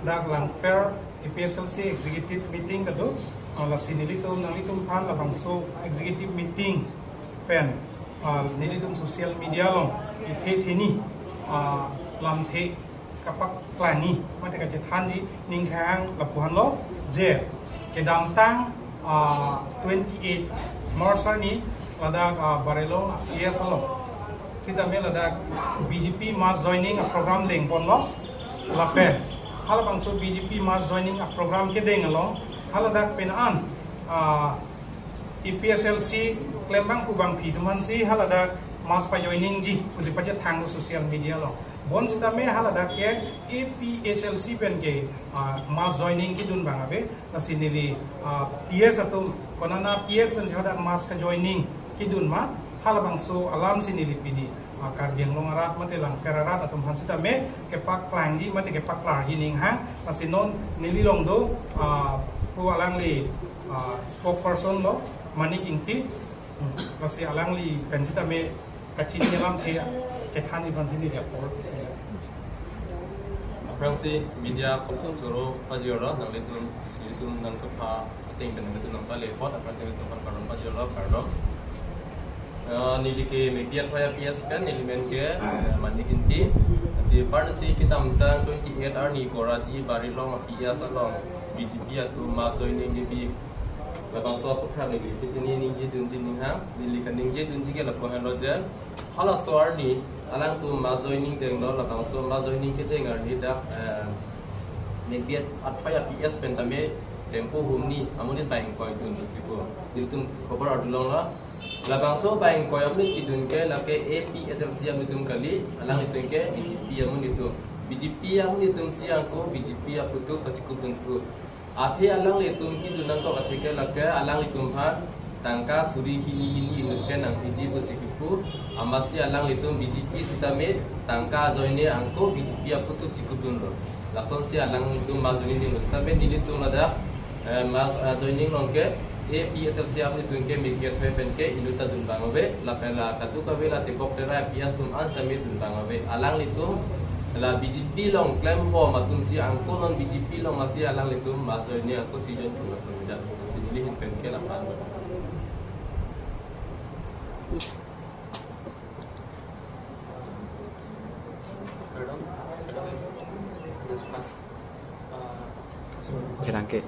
dak lang fair EPSLC executive meeting kado la sinilitum nalitum phan la bangso executive meeting pen nilitum social media long ithe thini lam the kapak klani mate ka che than ji ningkhang la puhan lo je ke dam tang 28 March ni ladak barelo ESL sita me ladak BJP mass joining a program deng pon lo la pen hal bangso BJP mass joining a program ke deng lo haladak pen an EPSLC klembang kubang pituman si haladak mass pa joining ji kusi pa thang social media lo bon sita me haladak ke EPSLC pen ke mass joining ki dun bang abe asinili PS atum konana PS pen haladak mass ka joining ki dun ma halabang so alam sinili pidi kardiang long arat mate lang ferarat atum hansita me ke pak klangji mate ke pak lar hining ha asinon nili long do pu alang li spokesperson lo manik inti masih alang li pensita me kacini alam ke thani pansini report Aprangsi media kopong joro pajora nang litum nang kepa ting dan litum nang pale pot aprangsi litum karon pajora karon nili ke media paya PS kan elemen ke mandi kinti si part si kita amtan 28 ni Koraji Barilong PS along BJP atau mazoi ni gibi labang so pukha ni di sini ni je dunji ni hang nili kan ni je dunji ke lapohan roja hala soar ni alang tu mazoi ni deng lo labang so mazoi ni ke deng ni dak media atpaya PS pentame tempo humni amunin baing koi dun sipo diltum khobar adulong la labang so baing koi amni kidun ke lake APSLC amnitum kali alang itu ke BJP amunitum BJP amunitum siang ko BJP aputu katiku buntu ate alang letum kidunang ko katike lake alang itum ha tangka suri hini nuken ang BJP sikipu amasi alang letum BJP sitame tangka joine angko BJP aputu cikudun lo lakson si alang itum mazuni ni mustabe nilitum lada mas joining nongke APSLC apni tunke media penke iluta dun bangobe la pela katu ka vela tikok tera APS tum an tami dun bangobe alang litum la BJP long claim bo matum si angko non BJP long masih alang litum maso ini angko tijon tu maso tidak sini hin penke la pan Kirangke